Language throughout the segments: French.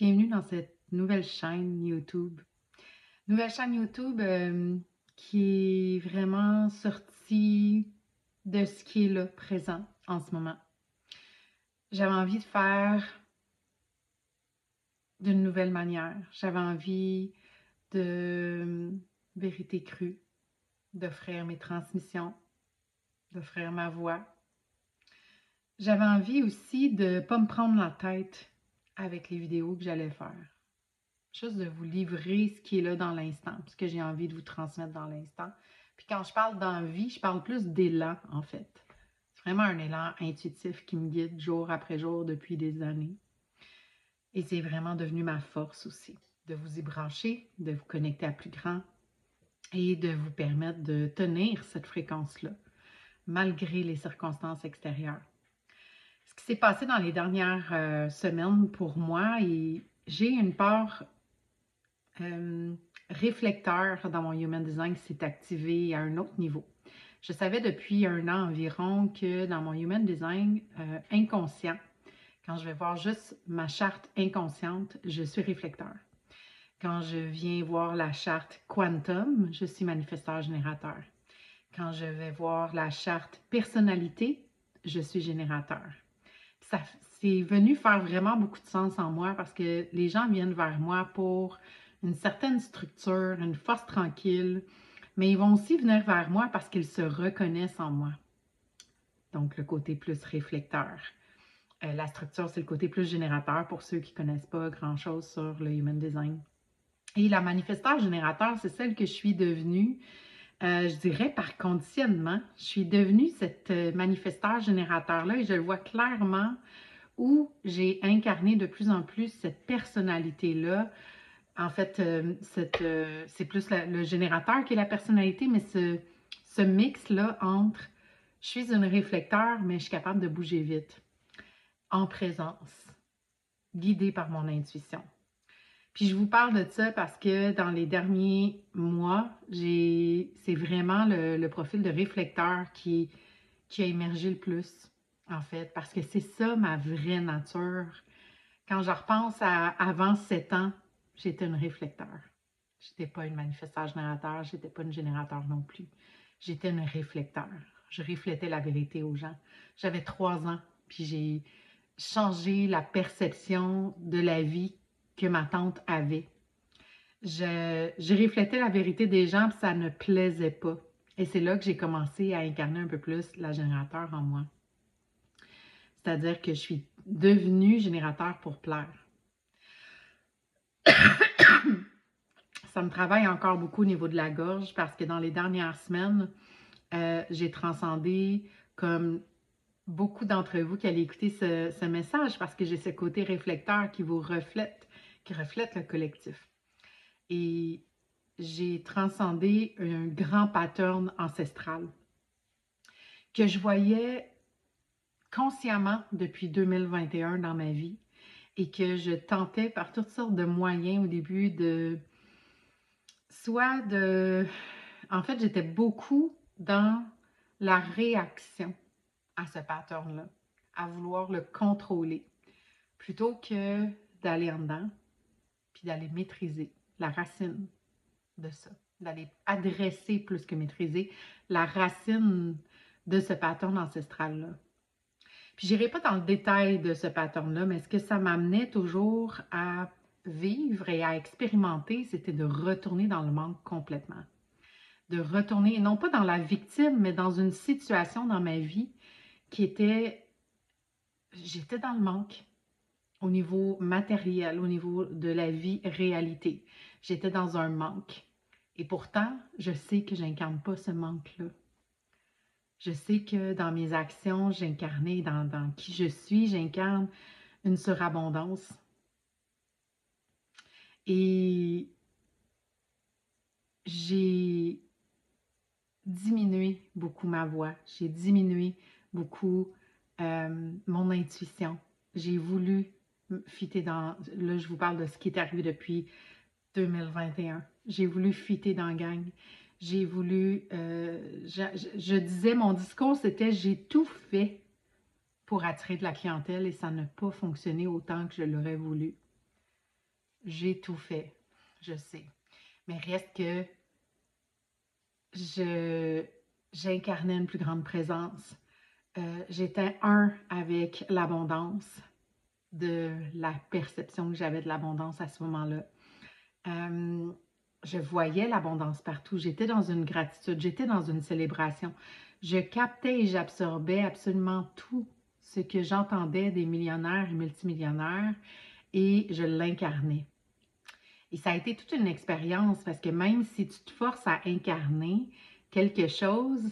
Bienvenue dans cette nouvelle chaîne YouTube. Nouvelle chaîne YouTube qui est vraiment sortie de ce qui est là, présent, en ce moment. J'avais envie de faire d'une nouvelle manière. J'avais envie de vérité crue, d'offrir mes transmissions, d'offrir ma voix. J'avais envie aussi de ne pas me prendre la tête avec les vidéos que j'allais faire. Juste de vous livrer ce qui est là dans l'instant, ce que j'ai envie de vous transmettre dans l'instant. Puis quand je parle d'envie, je parle plus d'élan, en fait. C'est vraiment un élan intuitif qui me guide jour après jour depuis des années. Et c'est vraiment devenu ma force aussi, de vous y brancher, de vous connecter à plus grand et de vous permettre de tenir cette fréquence-là, malgré les circonstances extérieures. Ce qui s'est passé dans les dernières semaines pour moi, et j'ai une part réflecteur dans mon Human Design qui s'est activé à un autre niveau. Je savais depuis un an environ que dans mon Human Design inconscient, quand je vais voir juste ma charte inconsciente, je suis réflecteur. Quand je viens voir la charte Quantum, je suis manifesteur générateur. Quand je vais voir la charte personnalité, je suis générateur. Ça, c'est venu faire vraiment beaucoup de sens en moi parce que les gens viennent vers moi pour une certaine structure, une force tranquille, mais ils vont aussi venir vers moi parce qu'ils se reconnaissent en moi. Donc, le côté plus réflecteur. La structure, c'est le côté plus générateur pour ceux qui ne connaissent pas grand-chose sur le Human Design. Et la manifesteur générateur, c'est celle que je suis devenue, je dirais par conditionnement. Je suis devenue cette manifesteur générateur-là et je le vois clairement où j'ai incarné de plus en plus cette personnalité-là. En fait, c'est plus le générateur qui est la personnalité, mais ce mix-là entre je suis une réflecteur, mais je suis capable de bouger vite, en présence, guidée par mon intuition. Puis je vous parle de ça parce que dans les derniers mois, c'est vraiment le profil de réflecteur qui a émergé le plus, en fait, parce que c'est ça ma vraie nature. Quand je repense à avant 7 ans, j'étais une réflecteur. Je n'étais pas une manifesteur générateur, je n'étais pas une générateur non plus. J'étais une réflecteur. Je reflétais la vérité aux gens. J'avais 3 ans, puis j'ai changé la perception de la vie que ma tante avait. Je reflétais la vérité des gens, puis ça ne plaisait pas. Et c'est là que j'ai commencé à incarner un peu plus la générateur en moi. C'est-à-dire que je suis devenue générateur pour plaire. Ça me travaille encore beaucoup au niveau de la gorge parce que dans les dernières semaines, j'ai transcendé comme beaucoup d'entre vous qui allez écouter ce message parce que j'ai ce côté réflecteur qui vous reflète, qui reflète le collectif. Et j'ai transcendé un grand pattern ancestral que je voyais consciemment depuis 2021 dans ma vie et que je tentais par toutes sortes de moyens au début En fait, j'étais beaucoup dans la réaction à ce pattern-là, à vouloir le contrôler, plutôt que d'aller en dedans, puis d'aller maîtriser la racine de ça, d'aller adresser plus que maîtriser la racine de ce pattern ancestral-là. Puis je n'irai pas dans le détail de ce pattern-là, mais ce que ça m'amenait toujours à vivre et à expérimenter, c'était de retourner dans le manque complètement. De retourner, non pas dans la victime, mais dans une situation dans ma vie qui était, j'étais dans le manque au niveau matériel, au niveau de la vie réalité. J'étais dans un manque. Et pourtant, je sais que j'incarne pas ce manque-là. Je sais que dans mes actions, j'incarnais dans qui je suis, j'incarne une surabondance. Et j'ai diminué beaucoup ma voix, j'ai diminué beaucoup mon intuition. J'ai voulu fitter dans... Là, je vous parle de ce qui est arrivé depuis 2021. J'ai voulu fitter dans la gang. J'ai voulu... je disais, mon discours, c'était « j'ai tout fait pour attirer de la clientèle et ça n'a pas fonctionné autant que je l'aurais voulu. » j'ai tout fait, je sais. Mais reste que j'incarnais une plus grande présence. J'étais un avec l'abondance, de la perception que j'avais de l'abondance à ce moment-là. Euh, je voyais l'abondance partout. J'étais dans une gratitude, j'étais dans une célébration. Je captais et j'absorbais absolument tout ce que j'entendais des millionnaires et multimillionnaires et je l'incarnais. Et ça a été toute une expérience parce que même si tu te forces à incarner quelque chose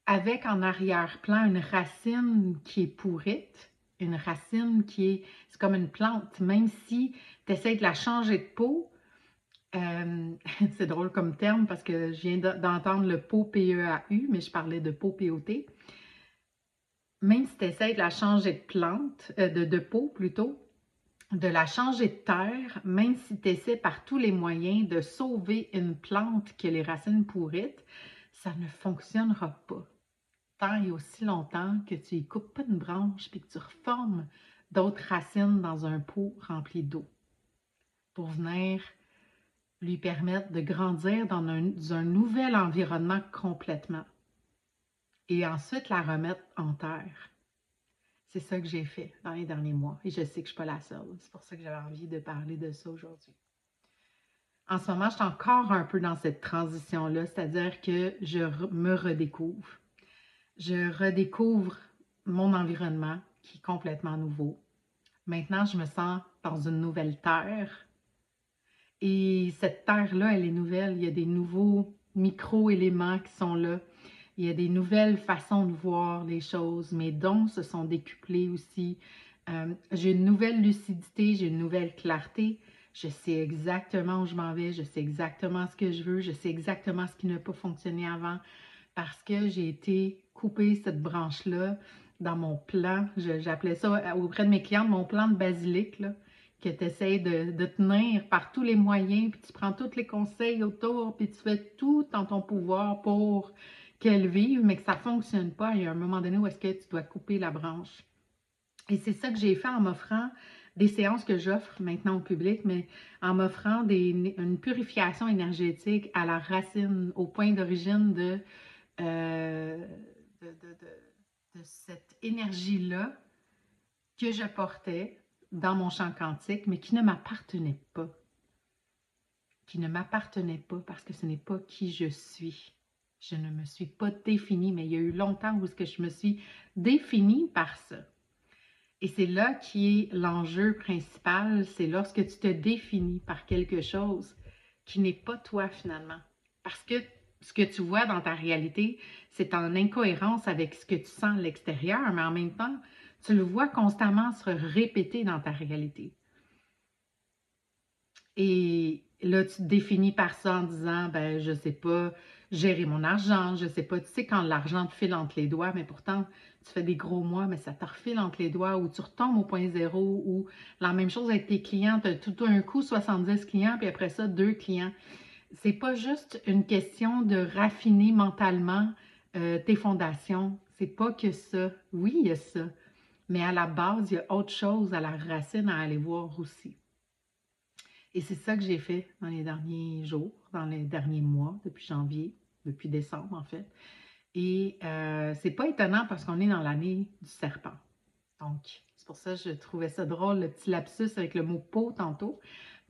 avec en arrière-plan une racine qui est pourrite, une racine qui est, c'est comme une plante, même si tu essaies de la changer de peau, c'est drôle comme terme parce que je viens d'entendre le pot P-E-A-U, mais je parlais de pot P-O-T. Même si tu essaies de la changer de plante, de peau plutôt, de la changer de terre, même si tu essaies par tous les moyens de sauver une plante qui a les racines pourrites, ça ne fonctionnera pas. Tant et aussi longtemps que tu y coupes pas une branche puis que tu reformes d'autres racines dans un pot rempli d'eau pour venir lui permettre de grandir dans un nouvel environnement complètement et ensuite la remettre en terre. C'est ça que j'ai fait dans les derniers mois et je sais que je ne suis pas la seule. C'est pour ça que j'avais envie de parler de ça aujourd'hui. En ce moment, je suis encore un peu dans cette transition-là, c'est-à-dire que je me redécouvre. Je redécouvre mon environnement qui est complètement nouveau. Maintenant, je me sens dans une nouvelle terre. Et cette terre-là, elle est nouvelle. Il y a des nouveaux micro-éléments qui sont là. Il y a des nouvelles façons de voir les choses. Mes dons se sont décuplés aussi. J'ai une nouvelle lucidité, j'ai une nouvelle clarté. Je sais exactement où je m'en vais, je sais exactement ce que je veux, je sais exactement ce qui n'a pas fonctionné avant parce que j'ai été couper cette branche-là dans mon plan. J'appelais ça auprès de mes clientes mon plan de basilic, là, que tu essaies de tenir par tous les moyens, puis tu prends tous les conseils autour, puis tu fais tout en ton pouvoir pour qu'elle vive, mais que ça ne fonctionne pas. Il y a un moment donné où est-ce que tu dois couper la branche. Et c'est ça que j'ai fait en m'offrant des séances que j'offre maintenant au public, mais en m'offrant une purification énergétique à la racine, au point d'origine euh, de, de, de cette énergie-là que je portais dans mon champ quantique, mais qui ne m'appartenait pas. Qui ne m'appartenait pas parce que ce n'est pas qui je suis. Je ne me suis pas définie, mais il y a eu longtemps où je me suis définie par ça. Et c'est là qui est l'enjeu principal, c'est lorsque tu te définis par quelque chose qui n'est pas toi finalement. Parce que ce que tu vois dans ta réalité, c'est en incohérence avec ce que tu sens à l'extérieur, mais en même temps, tu le vois constamment se répéter dans ta réalité. Et là, tu te définis par ça en disant, ben, je sais pas gérer mon argent, je sais pas, tu sais, quand l'argent te file entre les doigts, mais pourtant, tu fais des gros mois, mais ça te refile entre les doigts, ou tu retombes au point zéro, ou la même chose avec tes clients, tu as tout d'un coup 70 clients, puis après ça, 2 clients. C'est pas juste une question de raffiner mentalement tes fondations. C'est pas que ça. Oui, il y a ça. Mais à la base, il y a autre chose à la racine à aller voir aussi. Et c'est ça que j'ai fait dans les derniers jours, dans les derniers mois, depuis janvier, depuis décembre en fait. Et c'est pas étonnant parce qu'on est dans l'année du serpent. Donc, c'est pour ça que je trouvais ça drôle, le petit lapsus avec le mot peau tantôt,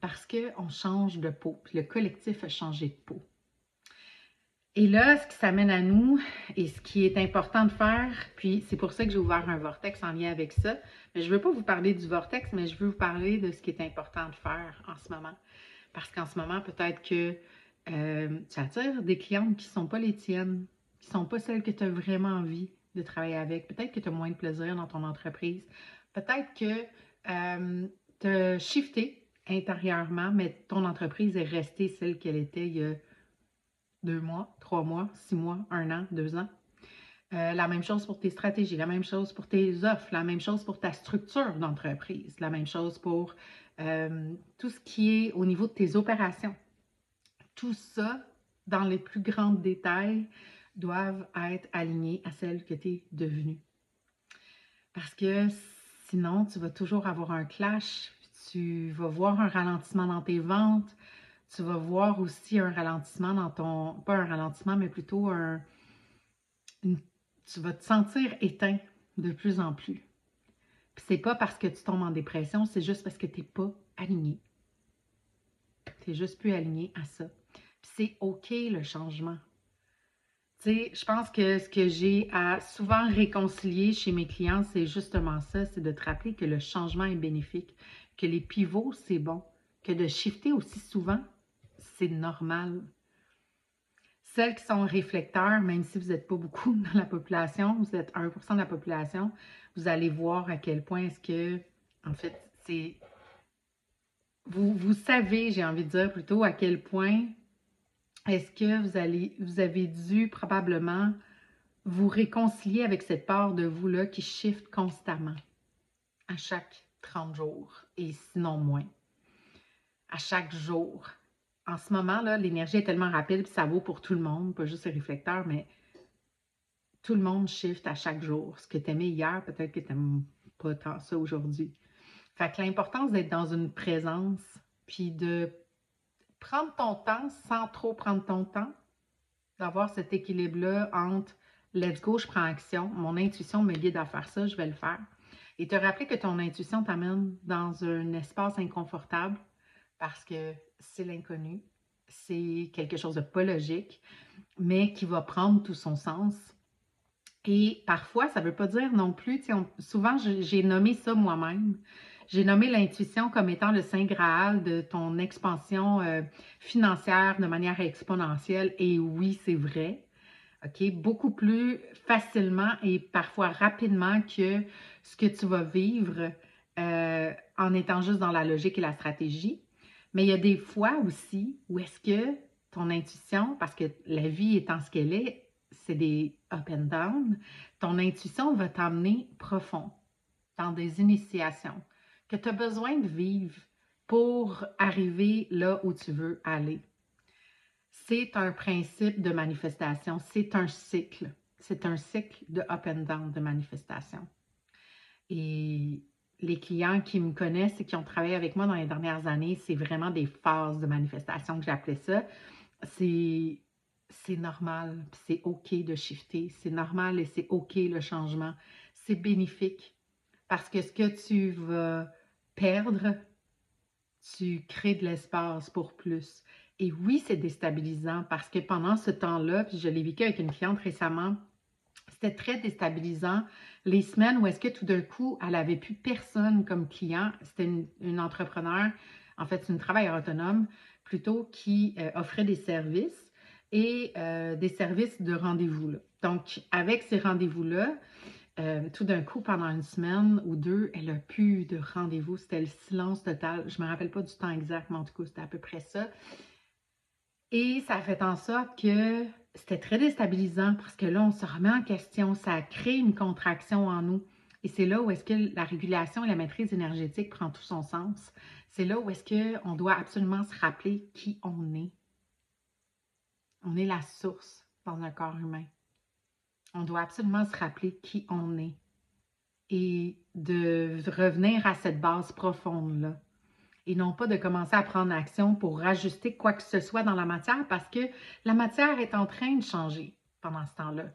parce qu'on change de peau. Puis le collectif a changé de peau. Et là, ce qui s'amène à nous et ce qui est important de faire, puis c'est pour ça que j'ai ouvert un vortex en lien avec ça, mais je ne veux pas vous parler du vortex, mais je veux vous parler de ce qui est important de faire en ce moment. Parce qu'en ce moment, peut-être que tu attires des clientes qui ne sont pas les tiennes, qui ne sont pas celles que tu as vraiment envie de travailler avec. Peut-être que tu as moins de plaisir dans ton entreprise. Peut-être que tu as shifté intérieurement, mais ton entreprise est restée celle qu'elle était il y a 2 mois, 3 mois, 6 mois, 1 an, 2 ans. La même chose pour tes stratégies, la même chose pour tes offres, la même chose pour ta structure d'entreprise, la même chose pour tout ce qui est au niveau de tes opérations. Tout ça, dans les plus grands détails, doivent être alignés à celle que tu es devenue. Parce que sinon, tu vas toujours avoir un clash, tu vas voir un ralentissement dans tes ventes, tu vas voir aussi un ralentissement dans ton, pas un ralentissement, mais plutôt tu vas te sentir éteint de plus en plus. Puis c'est pas parce que tu tombes en dépression, c'est juste parce que tu n'es pas aligné. Tu n'es juste plus aligné à ça. Puis c'est OK le changement. Tu sais, je pense que ce que j'ai à souvent réconcilier chez mes clients, c'est justement ça, c'est de te rappeler que le changement est bénéfique, que les pivots, c'est bon, que de shifter aussi souvent, c'est normal. Celles qui sont réflecteurs, même si vous n'êtes pas beaucoup dans la population, vous êtes 1% de la population, vous allez voir à quel point est-ce que, en fait, c'est... Vous savez, j'ai envie de dire plutôt, à quel point est-ce que vous avez dû probablement vous réconcilier avec cette part de vous-là qui shift constamment, à chaque 30 jours, et sinon moins, à chaque jour. En ce moment, là, l'énergie est tellement rapide, puis ça vaut pour tout le monde, pas juste les réflecteurs, mais tout le monde shift à chaque jour. Ce que tu aimais hier, peut-être que tu n'aimes pas tant ça aujourd'hui. Fait que l'importance d'être dans une présence, puis de prendre ton temps sans trop prendre ton temps, d'avoir cet équilibre-là entre let's go, je prends action, mon intuition me guide à faire ça, je vais le faire. Et te rappeler que ton intuition t'amène dans un espace inconfortable parce que c'est l'inconnu, c'est quelque chose de pas logique, mais qui va prendre tout son sens. Et parfois, ça ne veut pas dire non plus, souvent j'ai nommé ça moi-même. J'ai nommé l'intuition comme étant le saint graal de ton expansion financière de manière exponentielle. Et oui, c'est vrai. OK? Beaucoup plus facilement et parfois rapidement que ce que tu vas vivre en étant juste dans la logique et la stratégie. Mais il y a des fois aussi où est-ce que ton intuition, parce que la vie étant ce qu'elle est, c'est des up and down, ton intuition va t'emmener profond dans des initiations que tu as besoin de vivre pour arriver là où tu veux aller. C'est un principe de manifestation, c'est un cycle de up and down de manifestation. Et les clients qui me connaissent et qui ont travaillé avec moi dans les dernières années, c'est vraiment des phases de manifestation que j'appelais ça. C'est normal, c'est OK de shifter, c'est normal et c'est OK le changement. C'est bénéfique parce que ce que tu vas perdre, tu crées de l'espace pour plus. Et oui, c'est déstabilisant parce que pendant ce temps-là, puis je l'ai vécu avec une cliente récemment, c'était très déstabilisant. Les semaines où est-ce que tout d'un coup, elle n'avait plus personne comme client, c'était une entrepreneur, en fait, c'est une travailleuse autonome plutôt qui offrait des services et des services de rendez-vous. Là. Donc, avec ces rendez-vous-là, tout d'un coup, pendant une semaine ou deux, elle n'a plus de rendez-vous. C'était le silence total. Je ne me rappelle pas du temps exact, mais en tout cas, c'était à peu près ça. Et ça a fait en sorte que c'était très déstabilisant parce que là, on se remet en question. Ça crée une contraction en nous. Et c'est là où est-ce que la régulation et la maîtrise énergétique prend tout son sens. C'est là où est-ce qu'on doit absolument se rappeler qui on est. On est la source dans un corps humain. On doit absolument se rappeler qui on est et de revenir à cette base profonde-là. Et non pas de commencer à prendre action pour rajuster quoi que ce soit dans la matière parce que la matière est en train de changer pendant ce temps-là.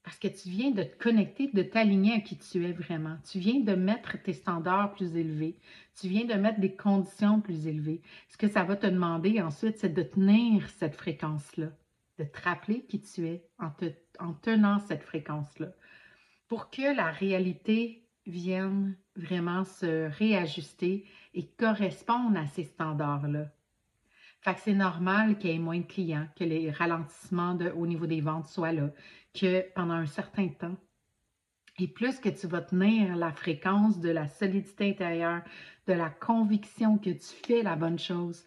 Parce que tu viens de te connecter, de t'aligner à qui tu es vraiment. Tu viens de mettre tes standards plus élevés. Tu viens de mettre des conditions plus élevées. Ce que ça va te demander ensuite, c'est de tenir cette fréquence-là, de te rappeler qui tu es en tenant cette fréquence-là. Pour que la réalité vienne vraiment se réajuster et correspondre à ces standards-là. Fait que c'est normal qu'il y ait moins de clients, que les ralentissements au niveau des ventes soient là, que pendant un certain temps, et plus que tu vas tenir la fréquence de la solidité intérieure, de la conviction que tu fais la bonne chose,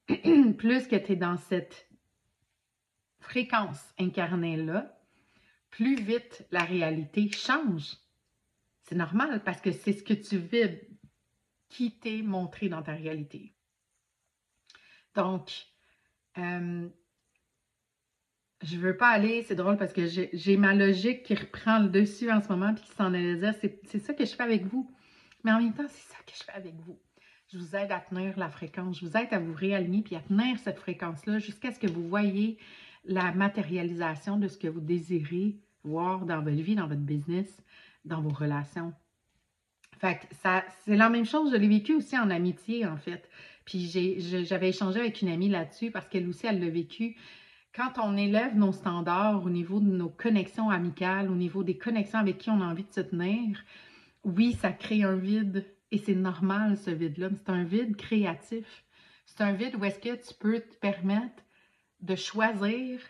plus que tu es dans cette fréquence incarnée-là, plus vite la réalité change. C'est normal parce que c'est ce que tu vis qui t'est montré dans ta réalité. Donc, je ne veux pas aller, c'est drôle parce que j'ai ma logique qui reprend le dessus en ce moment puis qui s'en allait dire, c'est ça que je fais avec vous. Mais en même temps, c'est ça que je fais avec vous. Je vous aide à tenir la fréquence. Je vous aide à vous réaligner puis à tenir cette fréquence-là jusqu'à ce que vous voyez la matérialisation de ce que vous désirez voir dans votre vie, dans votre business, dans vos relations. Fait que ça, c'est la même chose, je l'ai vécu aussi en amitié, en fait. Puis j'avais échangé avec une amie là-dessus parce qu'elle aussi, elle l'a vécu. Quand on élève nos standards au niveau de nos connexions amicales, au niveau des connexions avec qui on a envie de se tenir, oui, ça crée un vide et c'est normal ce vide-là, mais c'est un vide créatif. C'est un vide où est-ce que tu peux te permettre de choisir,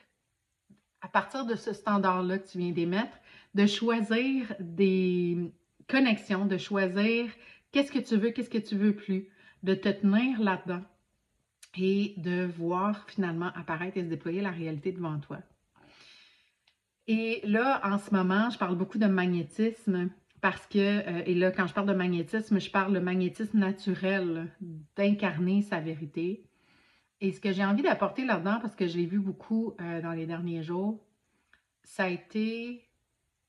à partir de ce standard-là que tu viens d'émettre, de choisir des connexions, de choisir qu'est-ce que tu veux plus, de te tenir là-dedans et de voir finalement apparaître et se déployer la réalité devant toi. Et là, en ce moment, je parle beaucoup de magnétisme parce que, et là, quand je parle de magnétisme, je parle de magnétisme naturel, d'incarner sa vérité. Et ce que j'ai envie d'apporter là-dedans, parce que je l'ai vu beaucoup dans les derniers jours, ça a été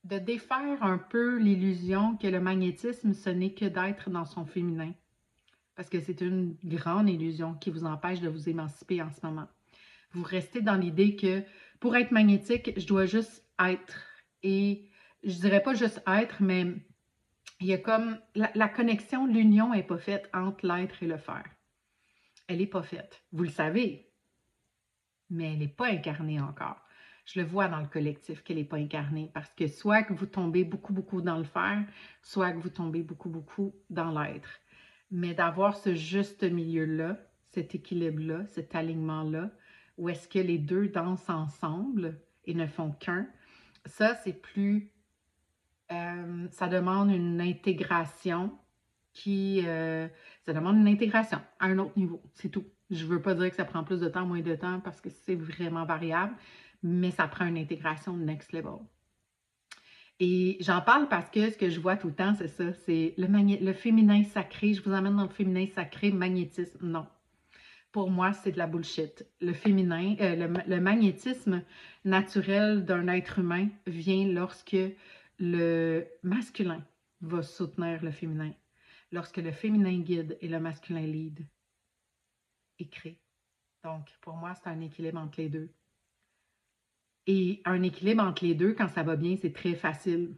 de défaire un peu l'illusion que le magnétisme, ce n'est que d'être dans son féminin. Parce que c'est une grande illusion qui vous empêche de vous émanciper en ce moment. Vous restez dans l'idée que pour être magnétique, je dois juste être. Et je dirais pas juste être, mais il y a comme la connexion, l'union n'est pas faite entre l'être et le faire. Elle n'est pas faite. Vous le savez, mais elle n'est pas incarnée encore. Je le vois dans le collectif qu'elle n'est pas incarnée parce que soit que vous tombez beaucoup, beaucoup dans le faire, soit que vous tombez beaucoup, beaucoup dans l'être. Mais d'avoir ce juste milieu-là, cet équilibre-là, cet alignement-là, où est-ce que les deux dansent ensemble et ne font qu'un, ça, c'est plus... ça demande une intégration ça demande une intégration à un autre niveau, c'est tout. Je ne veux pas dire que ça prend plus de temps, moins de temps, parce que c'est vraiment variable, mais ça prend une intégration next level. Et j'en parle parce que ce que je vois tout le temps, c'est ça, c'est le féminin sacré. Je vous emmène dans le féminin sacré, magnétisme, non. Pour moi, c'est de la bullshit. Le féminin, le magnétisme naturel d'un être humain vient lorsque le masculin va soutenir le féminin. Lorsque le féminin guide et le masculin lead et crée. Donc, pour moi, c'est un équilibre entre les deux. Et un équilibre entre les deux, quand ça va bien, c'est très facile.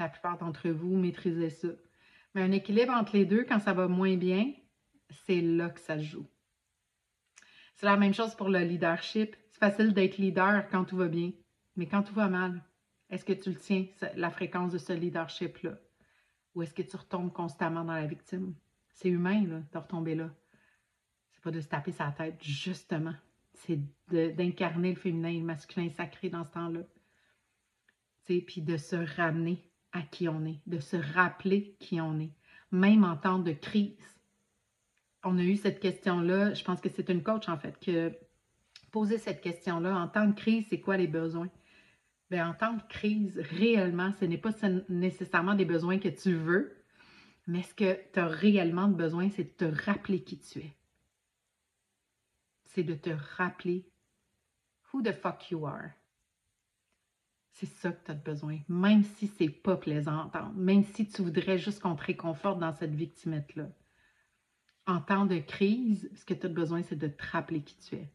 La plupart d'entre vous maîtrisez ça. Mais un équilibre entre les deux, quand ça va moins bien, c'est là que ça se joue. C'est la même chose pour le leadership. C'est facile d'être leader quand tout va bien. Mais quand tout va mal, est-ce que tu le tiens, la fréquence de ce leadership-là? Ou est-ce que tu retombes constamment dans la victime? C'est humain, là, de retomber là. C'est pas de se taper sa tête, justement. C'est d'incarner le féminin et le masculin sacré dans ce temps-là. Puis de se ramener à qui on est, de se rappeler qui on est, même en temps de crise. On a eu cette question-là, je pense que c'est une coach en fait, qui a posé cette question-là. En temps de crise, c'est quoi les besoins? Bien, en temps de crise, réellement, ce n'est pas nécessairement des besoins que tu veux, mais ce que tu as réellement besoin, c'est de te rappeler qui tu es. C'est de te rappeler who the fuck you are. C'est ça que tu as besoin, même si c'est pas plaisant à entendre, même si tu voudrais juste qu'on te réconforte dans cette victimette-là. En temps de crise, ce que tu as besoin, c'est de te rappeler qui tu es.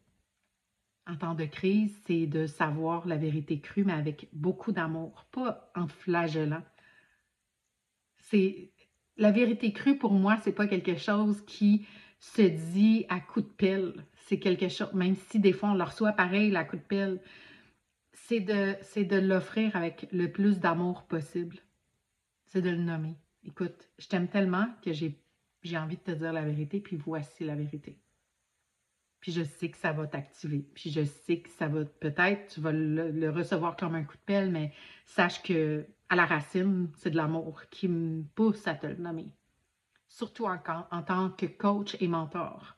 En temps de crise, c'est de savoir la vérité crue, mais avec beaucoup d'amour, pas en flagellant. La vérité crue, pour moi, c'est pas quelque chose qui se dit à coup de pelle. C'est quelque chose, même si des fois on le reçoit pareil, à coup de pelle, c'est de l'offrir avec le plus d'amour possible. C'est de le nommer. Écoute, je t'aime tellement que j'ai envie de te dire la vérité, puis voici la vérité. Puis je sais que ça va t'activer. Puis je sais que ça va, peut-être, tu vas le recevoir comme un coup de pelle, mais sache que à la racine, c'est de l'amour qui me pousse à te le nommer. Surtout en tant que coach et mentor.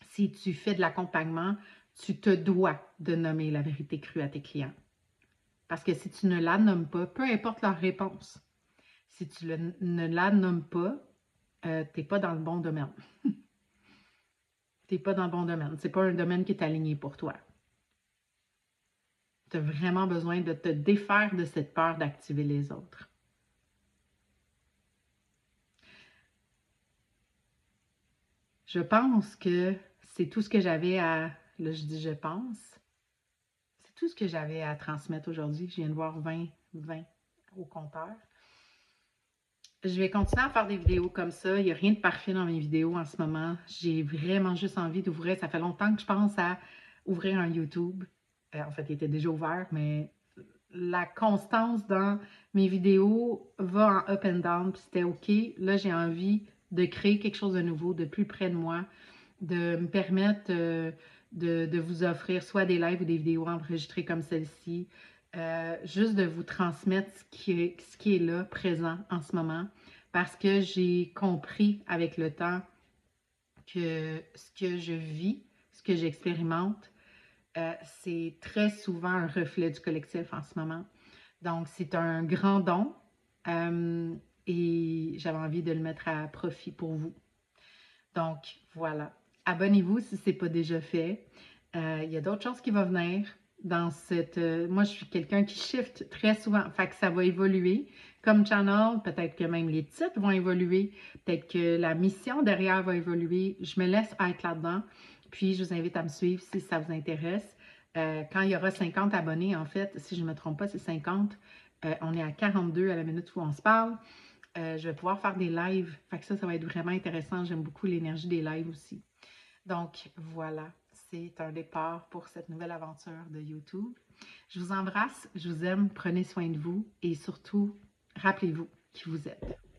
Si tu fais de l'accompagnement, tu te dois de nommer la vérité crue à tes clients. Parce que si tu ne la nommes pas, peu importe leur réponse, si tu ne la nommes pas, tu n'es pas dans le bon domaine. Tu n'es pas dans le bon domaine. Ce n'est pas un domaine qui est aligné pour toi. Tu as vraiment besoin de te défaire de cette peur d'activer les autres. Je pense que c'est tout ce que j'avais à... Là, je dis je pense. C'est tout ce que j'avais à transmettre aujourd'hui. Je viens de voir 20 au compteur. Je vais continuer à faire des vidéos comme ça. Il n'y a rien de parfait dans mes vidéos en ce moment. J'ai vraiment juste envie d'ouvrir. Ça fait longtemps que je pense à ouvrir un YouTube. En fait, il était déjà ouvert, mais la constance dans mes vidéos va en up and down, puis c'était OK. Là, j'ai envie de créer quelque chose de nouveau, de plus près de moi, de me permettre de vous offrir soit des lives ou des vidéos enregistrées comme celle-ci, juste de vous transmettre ce qui est là, présent en ce moment, parce que j'ai compris avec le temps que ce que je vis, ce que j'expérimente, c'est très souvent un reflet du collectif en ce moment. Donc, c'est un grand don et j'avais envie de le mettre à profit pour vous. Donc, voilà. Abonnez-vous si ce n'est pas déjà fait. Il y a d'autres choses qui vont venir dans cette... moi, je suis quelqu'un qui shift très souvent. Fait que ça va évoluer comme channel. Peut-être que même les titres vont évoluer. Peut-être que la mission derrière va évoluer. Je me laisse être là-dedans. Puis, je vous invite à me suivre si ça vous intéresse. Quand il y aura 50 abonnés, en fait, si je ne me trompe pas, c'est 50. On est à 42 à la minute où on se parle. Je vais pouvoir faire des lives. Fait que ça va être vraiment intéressant. J'aime beaucoup l'énergie des lives aussi. Donc, voilà. C'est un départ pour cette nouvelle aventure de YouTube. Je vous embrasse, je vous aime, prenez soin de vous et surtout, rappelez-vous qui vous êtes.